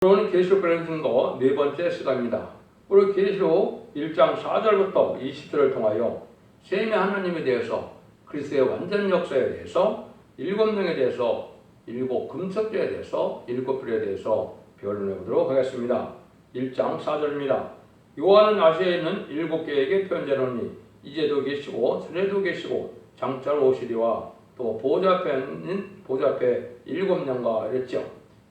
오늘 계시록 배우는 거 네 번째 시간입니다. 오늘 계시록 1장 4절부터 20절을 통하여 셈의 하나님에 대해서 그리스도의 완전 역사에 대해서 일곱 영에 대해서 일곱 금석제에 대해서 일곱 불에 대해서 변론해 보도록 하겠습니다. 1장 4절입니다. 요한은 아시아에 있는 일곱 개에게 편지하노니 이제도 계시고 전에도 계시고 장차로 오시리와 또 보좌 앞에 일곱 영과 이랬죠.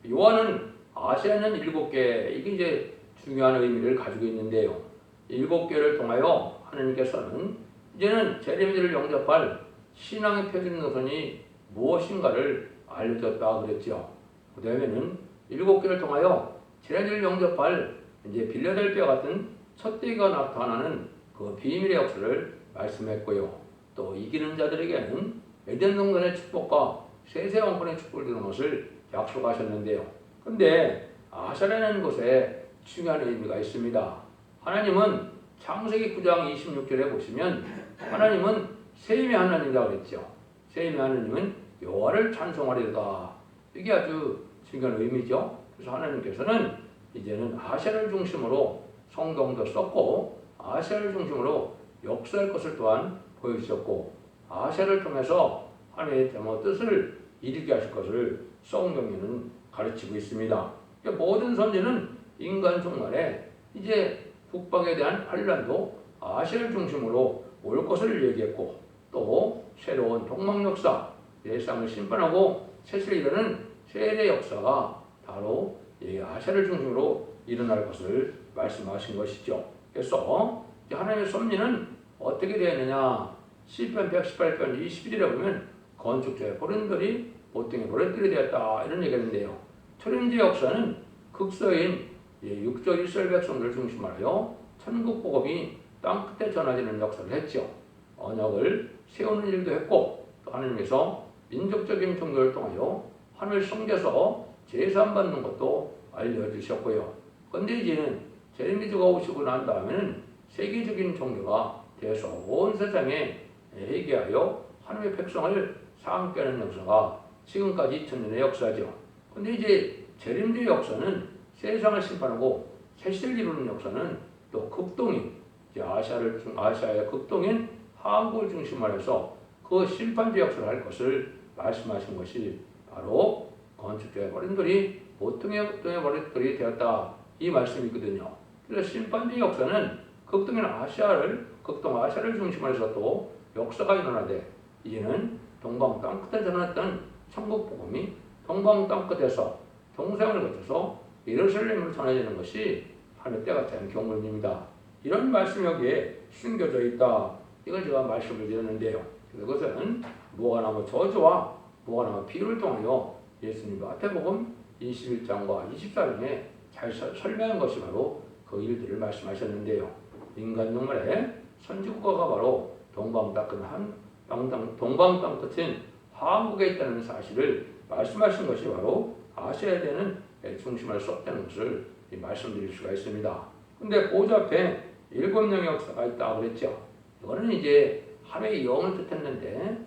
요한은 아시아에 있는 일곱 개, 이게 이제 중요한 의미를 가지고 있는데요. 일곱 개를 통하여 하나님께서는 이제는 제레미야를 영접할 신앙의 표준 노선이 무엇인가를 알려줬다 그랬죠. 그 다음에는 일곱 개를 통하여 제레미야를 영접할 이제 빌라델피아 같은 첫 대가 나타나는 그 비밀의 역사를 말씀했고요. 또 이기는 자들에게는 에덴 동산의 축복과 세세 왕권의 축복을 주는 것을 약속하셨는데요. 그런데 아시아라는 곳에 중요한 의미가 있습니다. 하나님은 창세기 9장 26절에 보시면 하나님은 셈의 하나님이라고 그랬죠. 셈의 하나님은 여호와를 찬송하리로다. 이게 아주 중요한 의미죠. 그래서 하나님께서는 이제는 아시아를 중심으로 성경도 썼고 아시아를 중심으로 역사할 것을 또한 보여주셨고 아시아를 통해서 하나님의 뜻을 이루게 하실 것을 성경에는 가르치고 있습니다. 그러니까 모든 선지는 인간 종말에 이제 북방에 대한 환란도 아시아를 중심으로 올 것을 얘기했고 또 새로운 동방 역사, 세상을 심판하고 새실 이르는 세례 역사가 바로 아시아를 중심으로 일어날 것을 말씀하신 것이죠. 그래서 하나님의 섭리는 어떻게 되었느냐? 시편 118편 21절에 보면 건축자의 보른돌이 보통의 보른돌이 되었다 이런 얘기가 있는데요. 초림제 역사는 극서인 육조 이스라엘 백성들을 중심하여 천국 복음이 땅 끝에 전해지는 역사를 했죠. 언약을 세우는 일도 했고 또 하나님께서 민족적인 종교를 통하여 하늘 성겨서 제사함 받는 것도 알려주셨고요. 그런데 이제는 제레미야가 오시고 난 다음에는 세계적인 종교가 되어서 온 세상에 회개하여 하나님의 백성을 사함께 하는 역사가 지금까지 2000년의 역사죠. 근데 이제 제레미야 역사는 세상을 심판하고 새시를 이루는 역사는 또 극동인 아시아의 극동인 한국을 중심으로 해서 그 심판주 역사를 할 것을 말씀하신 것이 바로 건축자의 버린돌이 보통의 버린돌이 되었다 이 말씀이거든요. 그래서 심판주 역사는 극동 아시아를 중심으로 해서 또 역사가 일어나되 이제는 동방 땅끝에 전했던 천국 복음이 동방 땅끝에서 동서양을 거쳐서 예루살렘으로 전해지는 것이 하늘 때가 된 경륜입니다. 이런 말씀이 여기에 숨겨져 있다. 이걸 제가 말씀을 드렸는데요. 그것은 무화과나무 저주와 무화과나무 비유를 통하여 예수님 마태복음 21장과 24장에 잘 설명한 것이 바로 그 일들을 말씀하셨는데요. 인간 종말에 선지국가가 바로 동방 땅끝인 한국에 있다는 사실을 말씀하신 것이 바로 아시아에 대한 중심을 썼다는 것을 말씀드릴 수가 있습니다. 근데 보좌 앞에 일곱 영의 역사가 있다고 그랬죠. 이거는 이제 하나님의 영을 뜻했는데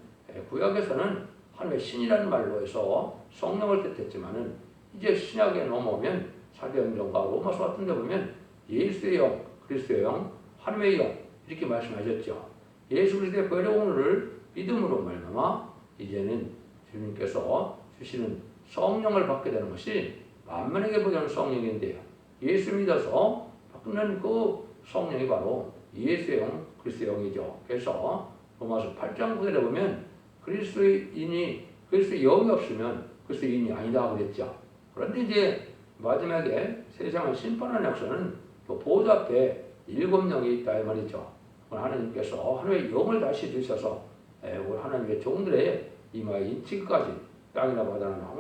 구약에서는 하나님의 신이라는 말로 해서 성령을 뜻했지만은 이제 신약에 넘어오면 사도행전과 로마서 같은 데 보면 예수의 영, 그리스도의 영, 하나님의 영 이렇게 말씀하셨죠. 예수 그리스도의 보혈을 믿음으로 말미암아 이제는 주님께서 주시는 성령을 받게 되는 것이 만민에게 보내는 성령인데요. 예수 믿어서 받는 그 성령이 바로 예수의 영, 그리스도의 영이죠. 그래서 로마서 8장 9절에 보면 그리스도의 영이 없으면 그리스도인이 아니다 그랬죠. 그런데 이제 마지막에 세상을 심판하는 역사는 또 보좌 앞에 일곱 영이 있다 이 말이죠. 하나님께서 하나님의 영을 다시 주셔서 우리 하나님의 종들의 이마에 인치기까지 땅이나 바다나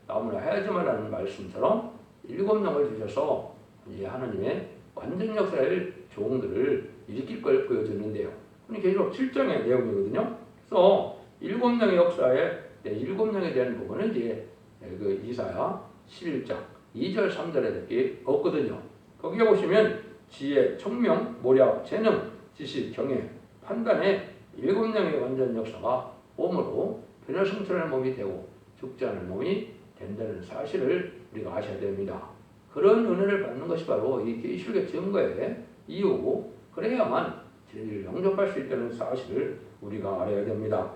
나무나 해야지 말라는 말씀처럼 일곱 영을 주셔서 이제 하나님의 완전 역사의 종들을 일으킬 걸 보여주는데요. 그게 계속 7장의 내용이거든요. 그래서 일곱 영의 역사에 일곱 영에 대한 부분은 이제 그 이사야 11장 2절 3절에 이렇게 없거든요. 거기에 보시면 지혜, 총명, 모략, 재능, 지식, 경애, 판단에 일곱 영의 완전 역사가 몸으로 변화승천하는 몸이 되고 죽지 않은 몸이 된다는 사실을 우리가 아셔야 됩니다. 그런 은혜를 받는 것이 바로 이 계시록의 증거의 이유, 그래야만 진리를 영접할 수 있다는 사실을 우리가 알아야 됩니다.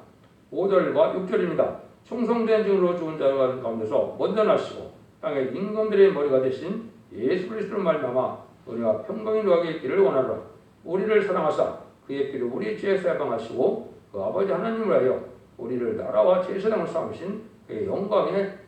5절과 6절입니다. 충성된 증으로 죽은 자가 가운데서 먼저 나시고 땅의 임금들의 머리가 되신 예수 그리스도로 말미암아 은혜와 평강이 너에게 있기를 원하노라. 우리를 사랑하사 그의 피로 우리 죄에서 해방하시고 그 아버지 하나님을 하여 우리를 나라와 제사장을 삼으신 그의 영광의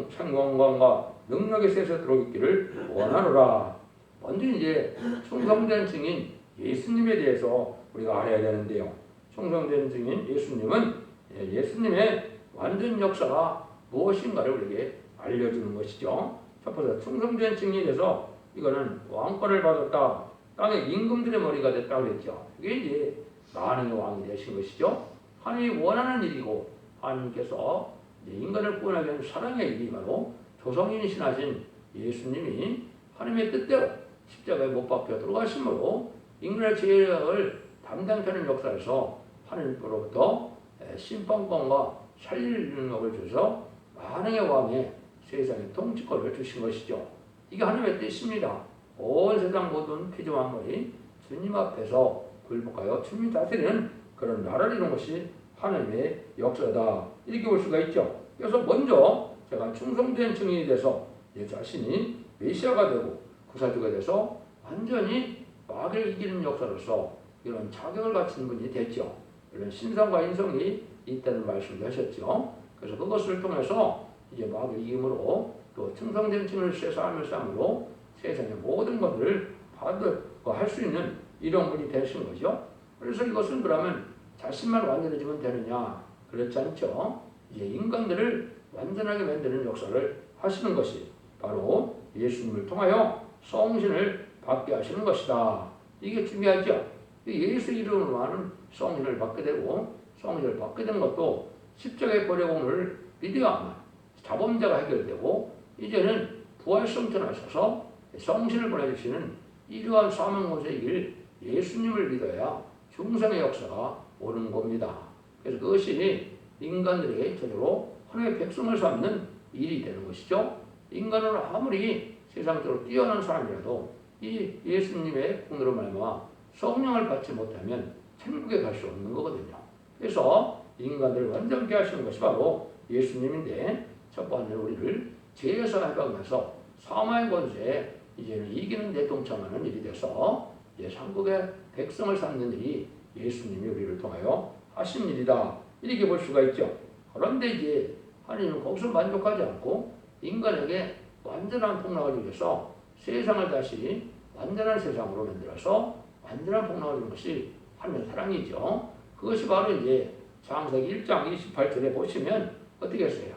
생광광과 능력의 셋에 들어있기를 원하노라. 먼저 이제 충성된 증인 예수님에 대해서 우리가 알아야 되는데요. 충성된 증인 예수님은 예수님의 완전 역사가 무엇인가를 우리에게 알려주는 것이죠. 첫 번째 충성된 증인에 대해서 이거는 왕권을 받았다. 땅의 임금들의 머리가 됐다고 그랬죠. 이게 이제 만왕의 왕이 되신 것이죠. 하나님이 원하는 일이고 하나님께서 인간을 구원하기 위한 사랑의 일이 바로 조성인이신 하신 예수님이 하나님의 뜻대로 십자가에 못 박혀 들어가심으로 인간의 죄를 담당케 하는 역사에서 하나님으로부터 심판권과 살릴 능력을 주셔서 만왕의 왕의 세상의 통치권을 주신 것이죠. 이게 하나님의 뜻입니다. 온 세상 모든 피조 만물이 주님 앞에서 굴복하여 주님 다스리는 그런 나라를 이룬 것이 하나님의 역사다. 이렇게 볼 수가 있죠. 그래서 먼저 제가 충성된 증인이 돼서 내 자신이 메시아가 되고 구사주가 돼서 완전히 마귀를 이기는 역사로서 이런 자격을 갖춘 분이 됐죠. 이런 신성과 인성이 있다는 말씀도 하셨죠. 그래서 그것을 통해서 이제 마귀를 이김으로 또 충성된 증인을 삶을 삶으로 세상의 모든 것을 받고 할 수 있는 이런 분이 되신 거죠. 그래서 이것은 그러면 자신만 완전해지면 되느냐? 그렇지 않죠. 이제 인간들을 완전하게 만드는 역사를 하시는 것이 바로 예수님을 통하여 성신을 받게 하시는 것이다. 이게 중요하죠. 예수 이름으로만 성신을 받게 되고 성신을 받게 된 것도 십자가의 보내공을 믿어야만 자범죄가 해결되고 이제는 부활성천하셔서 성신을 보내주시는 이러한 사명권세의 길 예수님을 믿어야 중생의 역사가 오는 겁니다. 그래서 그것이 인간들에게 전적으로 하나님의 백성을 삼는 일이 되는 것이죠. 인간은 아무리 세상적으로 뛰어난 사람이라도 이 예수님의 공로로 말미암아 성령을 받지 못하면 천국에 갈 수 없는 거거든요. 그래서 인간들을 완전케 하시는 것이 바로 예수님인데 첫 번째로 우리를 죄에서 해방해서 사망의 권세에 이제는 이기는 데 동참하는 일이 돼서 이제 천국의 백성을 삼는 일이 예수님이 우리를 통하여 하신 일이다. 이렇게 볼 수가 있죠. 그런데 이제 하나님은 거기서 만족하지 않고 인간에게 완전한 복락을 주셔서 세상을 다시 완전한 세상으로 만들어서 완전한 복락을 주는 것이 하나님의 사랑이죠. 그것이 바로 이제 창세기 1장 28절에 보시면 어떻게 했어요?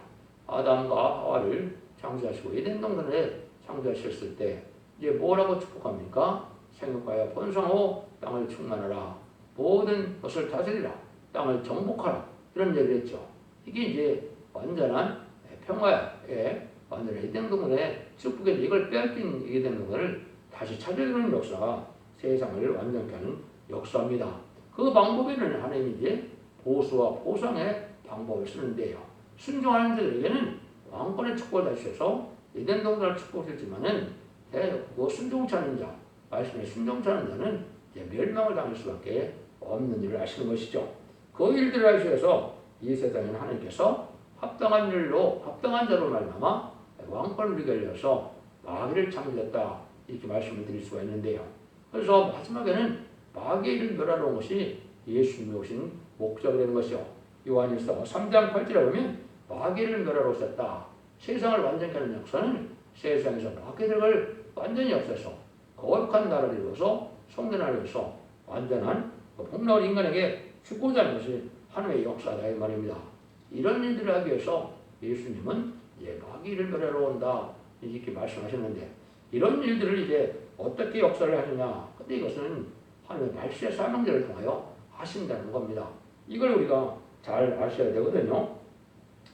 아담과 하와를 창조하시고 에덴 동산에 창조하셨을 때 이제 뭐라고 축복합니까? 생육하여 번성하고 땅을 충만하라. 모든 것을 다스리라. 땅을 정복하라. 이런 얘기를 했죠. 이게 이제 완전한 평화의 완전한 에덴 동산의 축복에서 이걸 빼앗긴 에덴 동산을 다시 찾아주는 역사가 세상을 완전케 하는 역사입니다. 그 방법에는 하나님이 이제 보수와 보상의 방법을 쓰는데요. 순종하는 자들에게는 왕권의 축복을 다시해서 에덴 동산을 축복했지만은 그 순종치 않는 자, 말씀에 순종치 않는 자는 이제 멸망을 당할 수밖에 없는 일을 하시는 것이죠. 그 일들을 하셔서 이 세상에는 하나님께서 합당한 일로 합당한 자로 말미암아 왕권을 누리게 하셔서 마귀를 창조했다 이렇게 말씀을 드릴 수가 있는데요. 그래서 마지막에는 마귀의 일을 멸하러 온 것이 예수님이 오신 목적이 되는 것이요. 요한일서 3장 8절에 보면 마귀를 멸하러 오셨다. 세상을 완전케 하는 역사는 세상에서 마귀들을 완전히 없애서 거룩한 나라를 이루어서 성전을 이루어서 완전한 복락을 인간에게 주고자 하는 것이 하나님의 역사다 이 말입니다. 이런 일들을 하기 위해서 예수님은 마귀를 멸하러 온다 이렇게 말씀하셨는데 이런 일들을 이제 어떻게 역사를 하느냐? 근데 이것은 하나님의 말씀의 사명자를 통하여 하신다는 겁니다. 이걸 우리가 잘 아셔야 되거든요.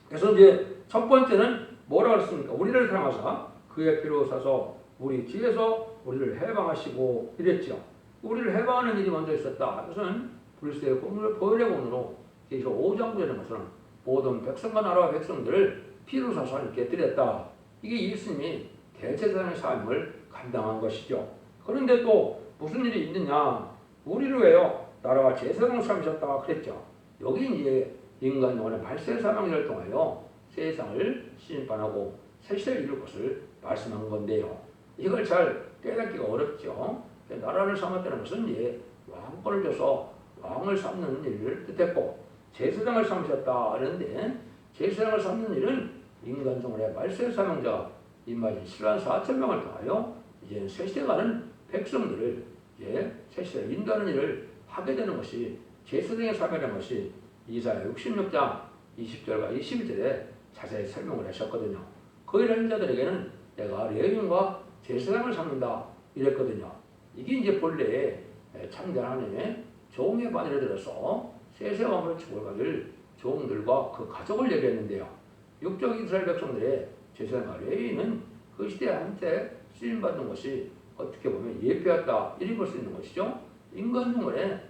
그래서 이제 첫 번째는 뭐라고 했습니까? 우리를 사랑하사 그의 피로 사서 우리 죄에서 우리를 해방하시고 이랬죠. 우리를 해방하는 일이 먼저 있었다. 그것은 불세의 보혈의공으로 계시록 5장 구에 있는 것은 모든 백성과 나라와 백성들을 피로 사서 이렇게 드렸다. 이게 예수님이 대제사장의 삶을 감당한 것이죠. 그런데 또 무슨 일이 있느냐? 우리를 왜요? 나라와 제사장을 삼으셨다 그랬죠. 여기 이제 인간 영혼의 말세 사명을 통하여 세상을 심판하고 세세를 이룰 것을 말씀한 건데요. 이걸 잘 깨닫기가 어렵죠. 나라를 삼았다는 것은 이제 왕권을 줘서 왕을 삼는 일을 뜻했고 제사장을 삼으셨다 하는데 제사장을 삼는 일은 인간 영혼의 말세 사명자 인마진 10만 4천 명을 통하여 이제 세세가는 백성들을 이제 세세를 인도하는 일을 하게 되는 것이 제사장의 사명이라는 것이 이사야 66장 20절과 21절에 자세히 설명을 하셨거든요. 그 일하는 자들에게는 내가 레위인과 제사장을 삼는다 이랬거든요. 이게 이제 본래 참된 하나님의 종의 반열에 들어서 세세왕을 축복받을 종들과 그 가족을 얘기했는데요. 육적 이스라엘 백성들의 제사장과 레위인은 그 시대 한때 쓰임받는 것이 어떻게 보면 예표였다 이렇게 볼 수 있는 것이죠. 인간 영혼에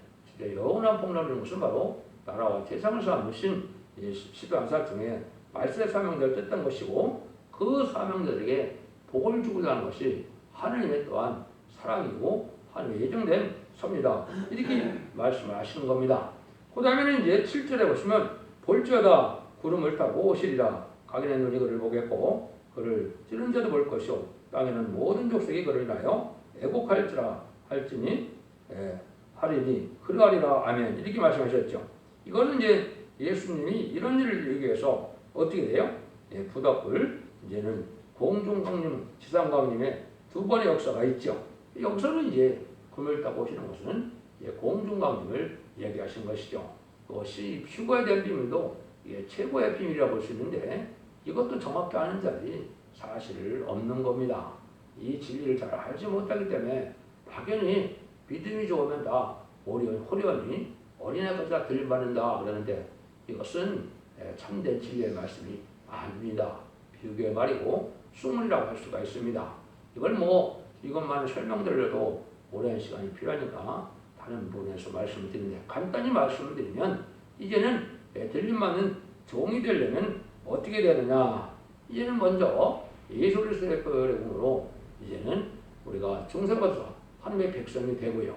영원한 복락을 이룬 것은 바로 나라와 세상을 삼으신 12왕사 중에 말세 사명자를 뜻한 것이고 그 사명자들에게 복을 주고자 하는 것이 하나님의 또한 사랑이고 하나님의 예정된 섭니다. 이렇게 말씀을 하시는 겁니다. 그 다음에는 이제 7절에 보시면 볼지어다 구름을 타고 오시리라. 각인의 눈이 그를 보겠고 그를 찌른 자도 볼 것이요 땅에는 모든 족속이 그를 인하여 애곡할지라 할지니 하리니 그러하리라 아멘 이렇게 말씀하셨죠. 이거는 이제 예수님이 이런 일을 이루기 위해서 어떻게 돼요? 부덕불 이제는 공중강림 지상강림의 두 번의 역사가 있죠. 여기서는 이제 금을 타고 오시는 것은 공중강림을 얘기하신 것이죠. 또 휴거에 대한 비밀도 최고의 비밀이라고 볼 수 있는데 이것도 정확히 아는 자들이 사실 없는 겁니다. 이 진리를 잘 알지 못하기 때문에 막연히 믿음이 좋으면 다 호련히 어린애같이 다 들림받는다 그러는데 이것은 참된 진리의 말씀이 아닙니다. 비유의 말이고 숭물이라고 할 수가 있습니다. 이것만 설명드려도 오랜 시간이 필요하니까 다른 부분에서 말씀을 드리는데 간단히 말씀을 드리면 이제는 들림받는 종이 되려면 어떻게 되느냐? 이제는 먼저 예수 그리스도의 은으로 이제는 우리가 중생받아서 하나님의 백성이 되고요.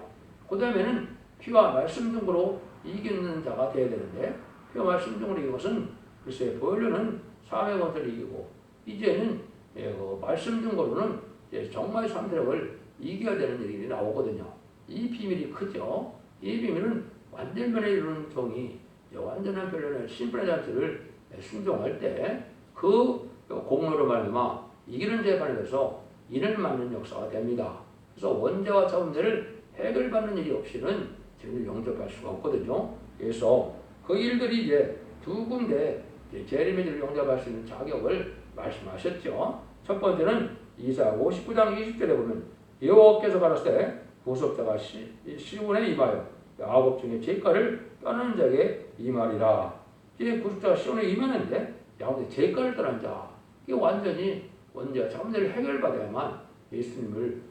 그 다음에는 피와 말씀 등으로 이기는 자가 되어야 되는데 피와 말씀 등으로 이긴 것은 글쎄 보혈로는 사람의 권세를 이기고 이제는 말씀 등으로는 정말 삼세력을 이겨야 되는 일이 나오거든요. 이 비밀이 크죠. 이 비밀은 완전변에 이루는 종이 완전한 변론의 심판의 잔치를 순종할 때 그 공로로 말미암아 이기는 자에 반해서 인을 맞는 역사가 됩니다. 그래서 원죄와 자원죄를 해결받는 일이 없이는 죄를 영접할 수가 없거든요. 그래서 그 일들이 이제 두 군데 재림의 죄를 영접할 수 있는 자격을 말씀하셨죠. 첫 번째는 이사야 59장 20절에 보면 여호와께서 가라사대 구속자가 시온에 임하여 야곱 중에 죄가를 떠나는 자에게 임하리라. 이제 구속자가 시온에 임하는데 야곱의 죄가를 떠난 자 이게 완전히 원죄와 자원죄를 해결받아야만 주님을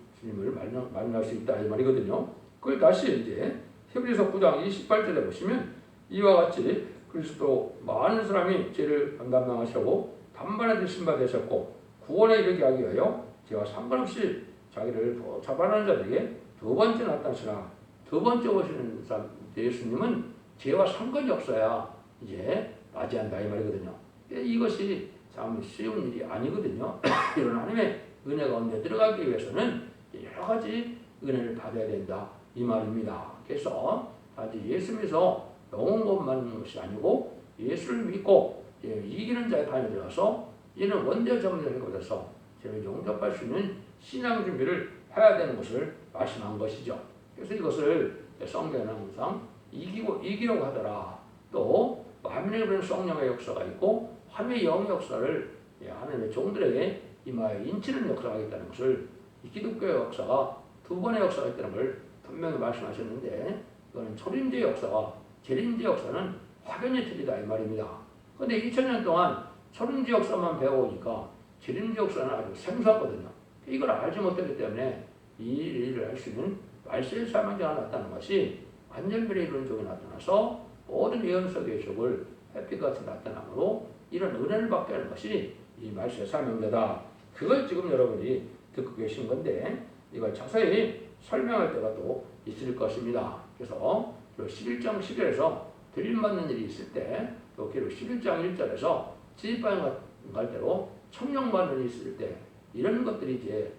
만날 수 있다 이 말이거든요. 그걸 다시 이제 히브리서 9장 28절에 보시면 이와 같이 그리스도 많은 사람이 죄를 감당하시려고 단번에 신바되셨고 구원에 이르게 하기 위하여 죄와 상관없이 자기를 자반하는 자들에게 두 번째 나타나시나 두 번째 오시는 사람 예수님은 죄와 상관이 없어야 이제 맞이한다 이 말이거든요. 이것이 참 쉬운 일이 아니거든요. 이런 하나님의 은혜 가운데 들어가기 위해서는 여러 가지 은혜를 받아야 된다 이 말입니다. 그래서 아직 예수 믿어서 영혼 구원받는 것이 아니고 예수를 믿고 이기는 자의 판에 들어가서 이는 원죄 전문을 해거든서 죄를 용접할 수 있는 신앙 준비를 해야 되는 것을 말씀한 것이죠. 그래서 이것을 성경은 항상 이기려고 하더라. 또 만민을 부르는 성령의 역사가 있고 하나님의 영의 역사를 하나님의 종들에게 임하여 인치는 역사가 있다는 것을 이 기독교의 역사가 두 번의 역사가 있다는 걸 분명히 말씀하셨는데 이거는 초림제 역사와 재림제 역사는 확연히 틀리다 이 말입니다. 그런데 2000년 동안 초림제 역사만 배워오니까 재림제 역사는 아주 생소하거든요. 이걸 알지 못했기 때문에 이 일을 할 수 있는 말세의 사명자가 나타나는 것이 완전변의 이루는 쪽이 나타나서 모든 예언서 계시록을 햇빛같이 나타남으로 이런 은혜를 받게 하는 것이 이 말세의 사명자다 그걸 지금 여러분이 듣고 계신 건데 이걸 자세히 설명할 때가 또 있을 것입니다. 그래서 11장 11에서 들림받는 일이 있을 때, 또 11장 1절에서 지지방 갈대로 청령받는 일이 있을 때, 이런 것들이 이제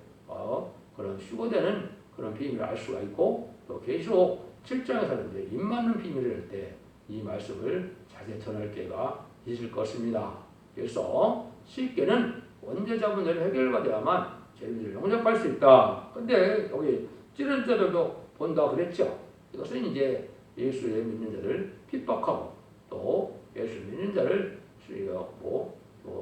그런 휴거되는 그런 비밀을 알 수가 있고, 또 계시록 7장에서는 이제 입맞는 비밀을 할 때 이 말씀을 자세히 전할 기회가 있을 것입니다. 그래서 쉽게는 원죄자분들이 해결받아야만 죄인들을 용납할 수 있다. 근데 여기 찌른 자들도 본다 그랬죠. 이것은 이제 예수의 믿는 자를 핍박하고 또 예수 믿는 자를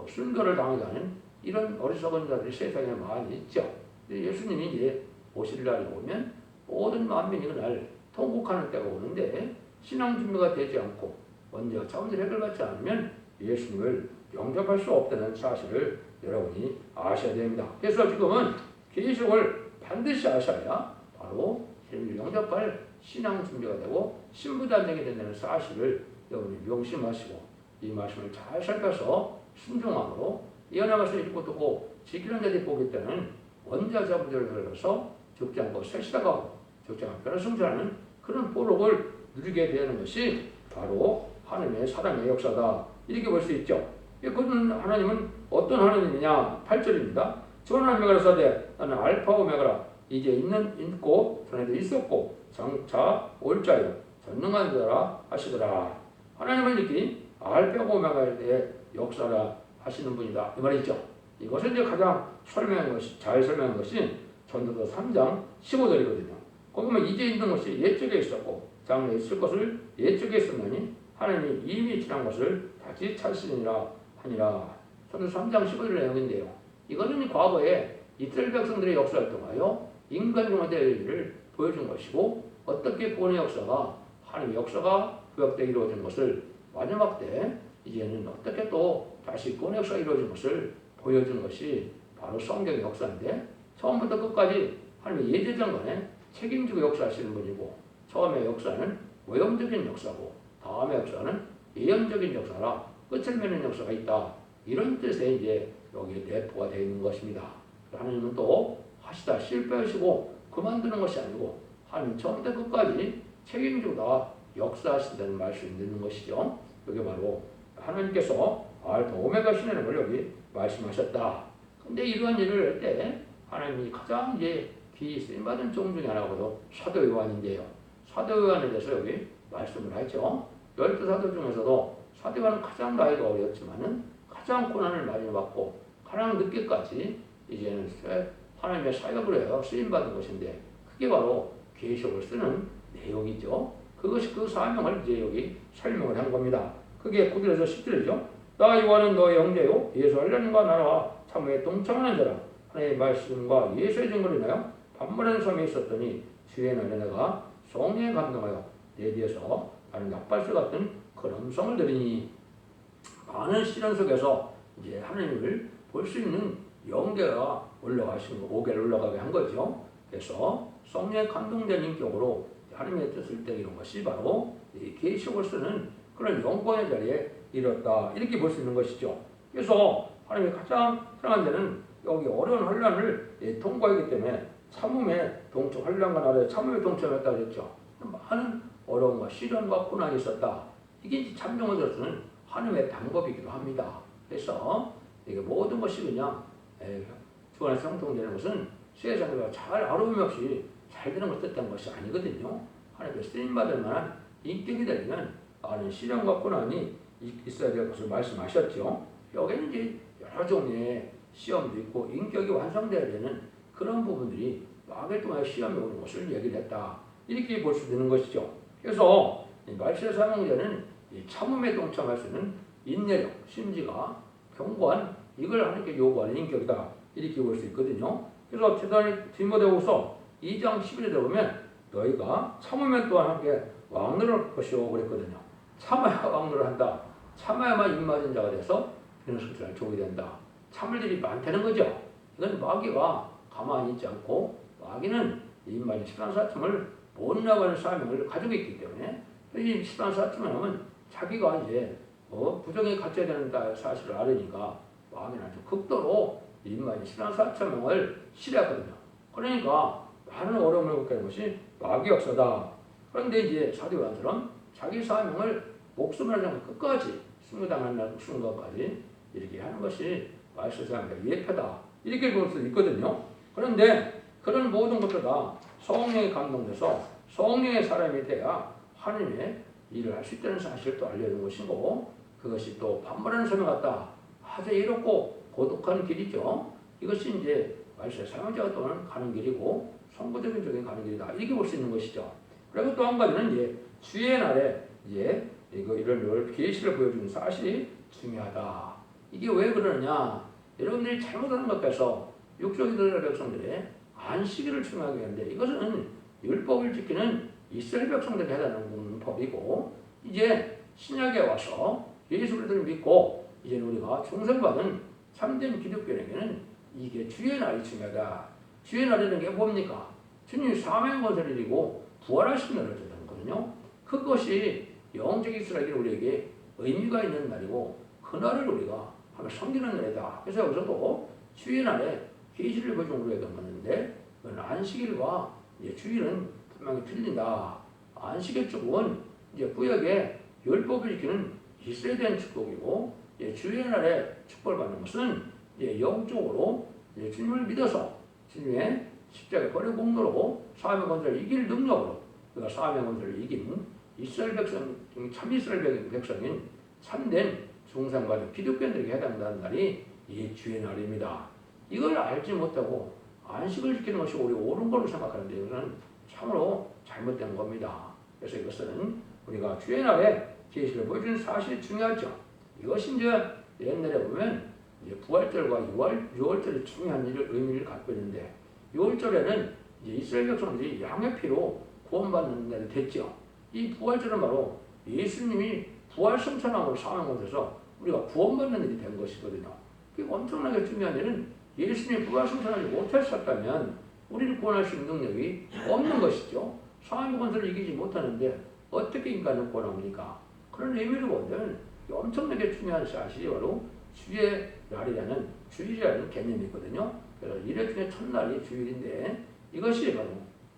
순교를 당하게 하는 이런 어리석은 자들이 세상에 많이 있죠. 예수님이 이제 오실 날이 오면 모든 만민이 그날 통곡하는 때가 오는데, 신앙 준비가 되지 않고 원죄가 자원을 해결받지 않으면 예수님을 영접할 수 없다는 사실을 여러분이 아셔야 됩니다. 그래서 지금은 계시록을 반드시 아셔야 바로 예수님을 영접할 신앙 준비가 되고 신부단장이 된다는 사실을 여러분이 명심하시고 이 말씀을 잘 살펴서 순종함으로 예언의 말씀을 읽고 듣고 지키는 자들이 보기 때는 원자자분들을 걸어서 적지 않고 세시다가고 적지 않고 변화 성장하는 그런 보록을 누리게 되는 것이 바로 하나님의 사랑의 역사다. 이렇게 볼 수 있죠. 그는 하나님은 어떤 하나님이냐? 8절입니다. 주 하나님이 가라사대 나는 알파 오메가라. 이제 있고 전에도 있었고 장차 올 자요 전능한 자라 하시더라. 하나님은 이렇게 알파 오메가의 역사라 하시는 분이다. 이 말이죠. 이것을 이제 가장 잘 설명한 것이 전도서 3장 15절이거든요. 거기 보면 이제 있는 것이 옛적에 있었고 장래에 있을 것을 옛적에 있었나니 하나님이 이미 지난 것을 다시 찾으시니라 하니라. 전도서 3장 15절 내용인데요. 이거는 과거에 이스라엘 백성들의 역사를 통하여 인간 중의 일을 보여준 것이고, 어떻게 구원의 역사가 하나님의 역사가 구약때 이루어진 것을 마지막 때 이제는 어떻게 또 다시 구원의 역사가 이루어진 것을 보여준 것이 바로 성경의 역사인데, 처음부터 끝까지 하나님의 예제장관에 책임지고 역사하시는 분이고, 처음의 역사는 모형적인 역사고 다음의 역사는 예언적인 역사라 끝을 맺는 역사가 있다. 이런 뜻의 이제 여기에 내포가 되어 있는 것입니다. 하나님은 또 하시다 실패하시고 그만두는 것이 아니고 하나님 처음부터 끝까지 책임지고 다 역사하신다는 말씀이 있는 것이죠. 여기 바로 하나님께서 알파 오메가 신이라는 걸 여기 말씀하셨다. 근데 이러한 일을 할 때 하나님이 가장 이제 귀히 쓰임받은 종 중에 하나가 사도 요한인데요. 사도 요한에 대해서 여기 말씀을 하죠. 12사도 중에서도 사도 요한은 가장 나이가 어렸지만은 가장 고난을 많이 받고 가장 늦게까지 이제는 하나님의 사역을 해요. 쓰임받은 것인데, 그게 바로 계시록을 쓰는 내용이죠. 그것이 그 사명을 이제 여기 설명을 한 겁니다. 그게 9절에서 10절이죠. 나 요한은 너의 형제요 예수 알려님과 나와 참회에 동참하는 자라. 하나님의 말씀과 예수의 증거를 인하여 반문하는 섬에 있었더니 주의 날에 내가 성령에 감동하여 내 뒤에서 나는 약발수 같은 그런 성을 들이니, 많은 시련 속에서 이제 하나님을 볼 수 있는 영계가 올라가신 거, 5계를 올라가게 한 거죠. 그래서 성령에 감동된 인격으로 하나님의 뜻을 이룬 것이 바로 이 계시록을 쓰는 그런 영광의 자리에 이뤘다. 이렇게 볼 수 있는 것이죠. 그래서 하나님이 가장 사랑한 자는 여기 어려운 환란을 통과하기 때문에 참음에 동참, 환란과 나라에 참음에 동참했다 그랬죠. 많은 어려움과 시련과 고난이 있었다. 이게 참정을 쓰는 하나님의 방법이기도 합니다. 그래서 이게 모든 것이 그냥 주 안에서 형통되는 것은 세상에 잘 아름다움 없이 잘 되는 것을 뜻한 것이 아니거든요. 하나님께 쓰임받을 만한 인격이 되려면 많은 시련과 고난이 있어야 될 것을 말씀하셨죠. 여기는 이제 여러 종류의 시험도 있고 인격이 완성되어야 되는 그런 부분들이 마귀를 통해 시험이 오는 것을 얘기를 했다. 이렇게 볼 수 있는 것이죠. 그래서 말세 사명자는 참음에 동참할 수 있는 인내력, 심지가 견고한 이걸 하나님께 요구하는 인격이다. 이렇게 볼 수 있거든요. 그래서 디모데후서 2장 11절에 보면 너희가 참으면 또한 함께 왕노를 것이오 그랬거든요. 참아야 왕노를 한다. 참아야만 입맞은 자가 돼서 그런 성찰을 좋게 된다. 참을 일이 많다는 거죠. 이건 마귀가 가만히 있지 않고 마귀는 입맞은 14사쯤을 못 나가는 사명을 가지고 있기 때문에 이 14사쯤을 하면 자기가 이제 부정에 갇혀야 되는 사실을 알으니까 마귀는 아주 극도로 2만 14,000명을 실했거든요. 그러니까 많은 어려움을 겪게 된 것이 마귀 역사다. 그런데 이제 사도 요한처럼 자기 사명을 목숨을 걸고 끝까지 승리당하는 순간까지 이렇게 하는 것이 말세상의 예표다. 이렇게 볼 수 있거든요. 그런데 그런 모든 것들 다 성령에 감동돼서 성령의 사람이 돼야 하나님의 일을 할 수 있다는 사실을 또 알려준 것이고, 그것이 또 반발하는 소명 같다. 아주 이롭고 고독한 길이죠. 이것이 이제 말세 사명자가 또는 가는 길이고 선거적인 쪽에 가는 길이다. 이렇게 볼 수 있는 것이죠. 그리고 또 한 가지는 이제 주의 날에 이제 이런 계시를 보여주는 사실이 중요하다. 이게 왜 그러느냐? 여러분들이 잘못하는 것 같아서 육적인 백성들의 안식일을 중요하게 하는데, 이것은 율법을 지키는 이스라엘 백성들이 해당하는 법이고, 이제 신약에 와서 예수 그리스도를 믿고 이제 우리가 중생받은 참된 기독교에게는 이게 주의 날이 중요하다. 주의 날이라는 게 뭡니까? 주님 사명 건설일이고 부활하신 날을 뜻하거든요. 그것이 영적 이스라엘이 우리에게 의미가 있는 날이고, 그날을 우리가 하면 섬기는 날이다. 그래서 여기서도 주의 날에 계시를 보여준 우리에게 맞는데, 그건 안식일과 이제 주일은 분명히 틀린다. 안식일 쪽은 이제 구약의 율법을 지키는 이스라엘에 대한 축복이고, 주의 날에 축복을 받는 것은 영적으로 주님을 믿어서 주님의 십자가의 버려 공로로 사명 건설을 이길 능력으로, 그가 사명 건설을 이긴 이스라엘 백성, 참 이스라엘 백성인 참된 중생받은 기독교인들에게 해당하는 날이 이 주의 날입니다. 이걸 알지 못하고 안식을 지키는 것이 우리 옳은 걸로 생각하는데, 이것은 참으로 잘못된 겁니다. 그래서 이것은 우리가 주의 날에 계시를 보여주는 사실이 중요하죠. 이것이 이제 옛날에 보면 이제 부활절과 유월절이 중요한 의미를 갖고 있는데, 유월절에는 이제 이스라엘 백성들이 양의 피로 구원받는 날이 됐죠. 이 부활절은 바로 예수님이 부활 성천함으로 사명하셔서 우리가 구원받는 일이 된 것이거든요. 그게 엄청나게 중요한 일은, 예수님이 부활 성천하지 못하셨다면 우리를 구원할 수 있는 능력이 없는 것이죠. 사명 건설을 이기지 못하는데 어떻게 인간을 구원합니까? 그런 의미로 보면 엄청나게 중요한 사실이 바로 주의 날이라는, 주일이라는 개념이 있거든요. 그래서 일회 중에 첫날이 주일인데, 이것이 바로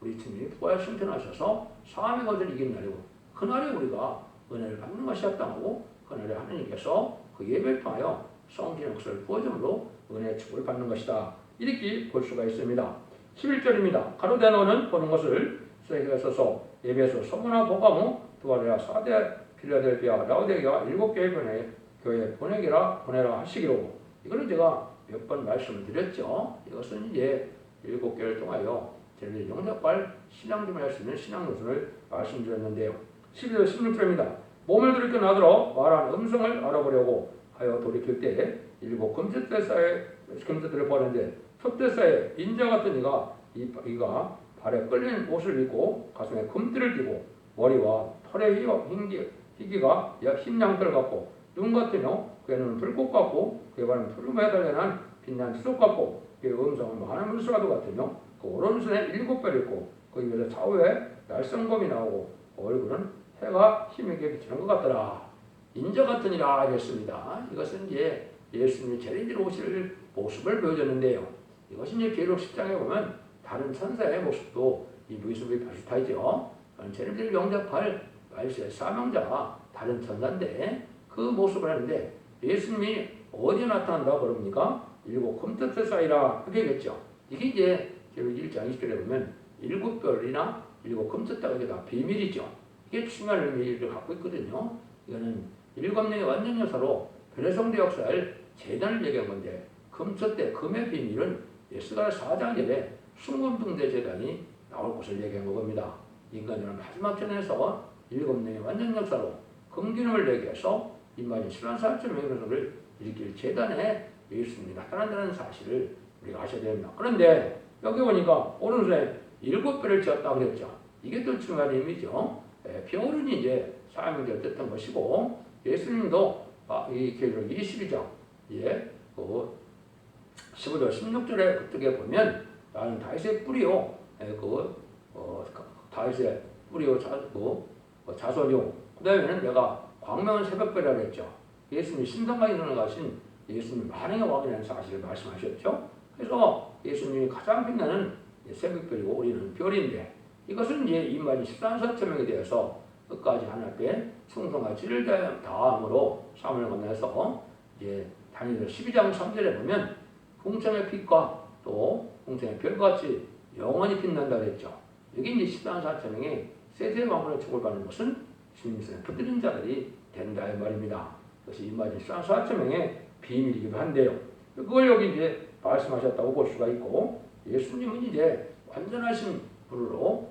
우리 주님이 부활 승천하셔서 사명 건설을 이긴 날이고, 그날에 우리가 은혜를 받는 것이 합당하고, 그날에 하나님께서 그 예배를 통하여 성전 역사를 부어줌으로 은혜의 축복을 받는 것이다. 이렇게 볼 수가 있습니다. 11절입니다. 가로되 너는 보는 것을 수에게 써서 예배소, 서문화, 보가무, 두아레아, 사대, 필라델피아, 라오디게아 7개의 교회에 보내라 하시기로. 이거는 제가 몇 번 말씀을 드렸죠. 이것은 이제 7개를 통하여 저희들이 영접할 신앙심을 할 수 있는 신앙 노선을 말씀드렸는데요. 12절 16절입니다. 몸을 돌이켜 나더러 말한 음성을 알아보려고 하여 돌이킬 때 7 금zet들을 보았는데, 첫째 사이에 인자 같은 이가 발에 끌린 옷을 입고 가슴에 금띠를 띠고 머리와 털의 희기가 흰 양털 같고, 눈 같으며 그의 눈은 불꽃 같고 그의 발은 푸르메 달려난 빛난 수석 같고, 그의 음성은 많은 물소라도 같으며 그 오른손에 7별 있고 그 입에서 좌우에 날성검이 나오고 얼굴은 해가 힘있게 비치는 것 같더라. 인자 같으니라 하겠습니다. 이것은 이제 예수님이 재림지로 오실 모습을 보여줬는데요. 이것이 이제 계시록 10장에 보면 다른 천사의 모습도 이 모습이 비슷하죠. 재림지를 영접할 말세의 사명자가 다른 천사인데 그 모습을 하는데, 예수님이 어디에 나타난다고 그럽니까? 7 금뜻 사이라 하겠죠. 이게 이제 1장 20절에 보면 7별이나 7 금뜻다가 이게 다 비밀이죠. 이게 중요한 의미를 갖고 있거든요. 이거는 7명의 완전 여사로 변해성대 역사를 재단을 얘기한 건데, 금뜻대 금의 비밀은 스가랴 4장절에 순금등대 재단이 나올 것을 얘기한 겁니다. 인간들은 마지막 전에서 7명의 완전 역사로 금기름을 내게 해서 인간이 신한 사람처럼 행동을 일으킬 재단에 예수님이 나타난다는 사실을 우리가 아셔야 됩니다. 그런데 여기 보니까 오른손에 7배를 지었다고 그랬죠. 이게 또 중요한 의미죠. 병어른이 이제 사명자를 뜻한 것이고, 예수님도 이 계시록 22장 15절 16절에 그쪽에 보면 나는 다윗의 뿌리요, 다윗의 뿌리요 자손이요, 그 다음에는 내가 광명한 새벽별이라고 했죠. 예수님이 신성하게 일어나가신 예수님이 만행의 왕이라는 사실을 말씀하셨죠. 그래서 예수님이 가장 빛나는 새벽별이고 우리는 별인데, 이것은 이제 인간이 13사천명에 대해서 끝까지 하나님께 충성과 질을 다함으로 삶을 건너서 이제 다니엘 12장 3절에 보면 궁창의 빛과 또 궁창의 별같이 영원히 빛난다 그랬죠. 여기 이제 14사천명의 세세 왕으로 축복받는 것은 주님께서 붙드는 자들이 된다 이 말입니다. 그것이 인간이 14사천명의 비밀이기도 한데요. 그걸 여기 이제 말씀하셨다고 볼 수가 있고, 예수님은 이제 완전하신 분으로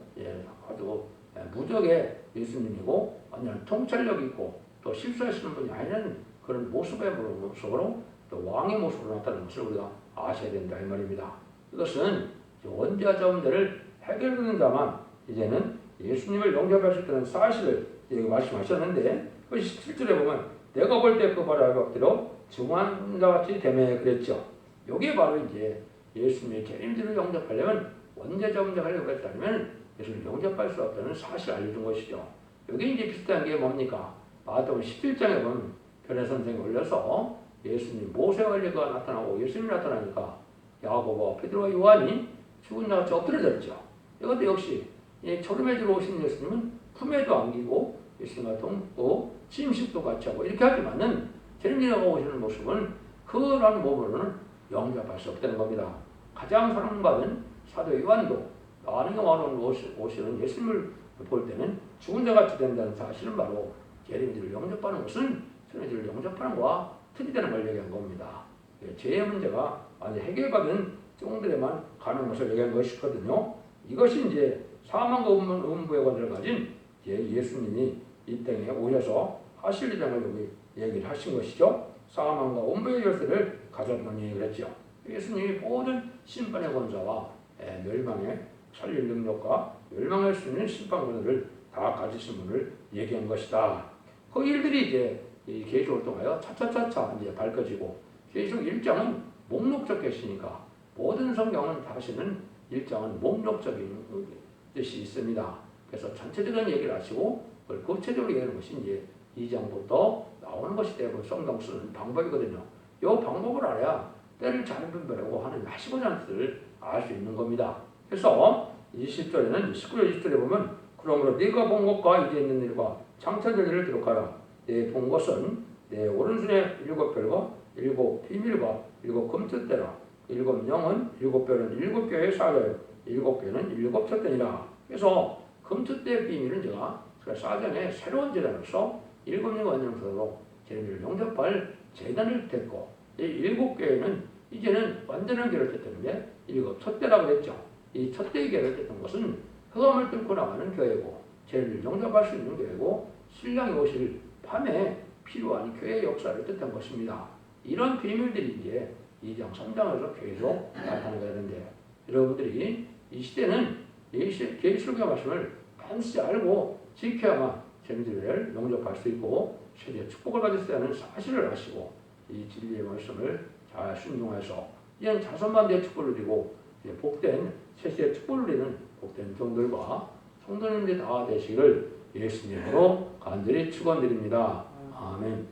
아주 무적의 예수님이고 완전한 통찰력이 있고 또 실수하시는 분이 아니라는 그런 모습으로 또 왕의 모습으로 나타나는 것을 우리가 아셔야 된다 이 말입니다. 이것은 원죄와 자문제를 해결하는 자만 이제는 예수님을 영접할 수 있다는 사실을 말씀하셨는데, 그 17절에 보면 내가 볼 때 그 바로 알박대로 증오한 자같이 되매 그랬죠. 이게 바로 이제 예수님의 재림들을 영접하려면 원죄 자문제 하려고 했다면 예수님을 영접할 수 없다는 사실을 알려준 것이죠. 여기 이제 비슷한 게 뭡니까? 마태복음 11장에 보면 변해 선생이 올려서 예수님 모세와 엘리야가 나타나고 예수님이 나타나니까 야고보와 베드로와 요한이 죽은 자같이 엎드려졌죠. 이것도 역시 초림에 들어오신 예수님은 품에도 안기고 예수님과 동고 침식도 같이 하고 이렇게 하지만은 재림이라고 오시는 모습은 그런 몸으로는 영접할 수 없다는 겁니다. 가장 사랑받은 사도 요한도 많은 경우로 오시는 예수님을 볼 때는 죽은 자같이 된다는 사실은 바로 재림들을 영접하는 것은 재림들을 영접하는 것과 틀리다는 걸 얘기한 겁니다. 죄의 문제가 아주 해결받은 종들에만 가는 것을 얘기한 것이거든요. 이것이 이제 사망과 음부의 권세를 가진 예수님이 이 땅에 오셔서 하실 일을 여기 얘기를 하신 것이죠. 사망과 음부의 열쇠를 가졌다는 얘기를 했죠. 예수님이 모든 심판의 권세와 멸망의 살릴 능력과 멸망할 수 있는 심판 권세를 다 가지신 분을 얘기한 것이다. 그 일들이 이제 이 계시록을 통하여 차차차차 이제 밝혀지고, 계시록 1장은 목록적 계시니까 모든 성경은 다시는 1장은 목록적인 뜻이 있습니다. 그래서 전체적인 얘기를 하시고 그걸 구체적으로 얘기하는 것이 이제 2장부터 나오는 것이 대부분 성경 쓰는 방법이거든요. 이 방법을 알아야 때를 잘 분별하고 하는 하시고자 하는 뜻을 알 수 있는 겁니다. 그래서 20절에는 19절 20절에 보면 그러므로 네가 본 것과 이제 있는 일과 창세될 일을 기록하라. 네 본 것은 내 오른손에 7별과 7 비밀과 7 금텟대라. 7 영은 7 별은 7 교회의 사자요 7 교회는 7 촛대니라. 그래서 금텟대 비밀은 제가 사장의 새로운 재단으로서 7 명의 원정서로 재림을 영접할 재단을 됐고, 이 7 교회는 이제는 완전한 교회를 뜻했는데 7 촛대라고 했죠. 이 촛대 교회를 뜻한 것은 흑암을 뚫고 나가는 교회고 재림을 영접할 수 있는 교회고 신랑이 오실 밤에 필요한 교회의 역사를 뜻한 것입니다. 이런 비밀들이 이제 2장 3장에서 계속 나타나게 되는데, 여러분들이 이 시대는 계시록의 말씀을 반드시 알고 지켜야만 재림들을 영접할 수 있고 세대 축복을 받을 수 있다는 사실을 아시고 이 진리의 말씀을 잘 순종해서 이제는 자손만 내 축복을 누리고 복된 세세의 축복을 누리는 복된 종들과 성도님들이 다 되시기를 예수님으로 간절히 축원드립니다. 아멘.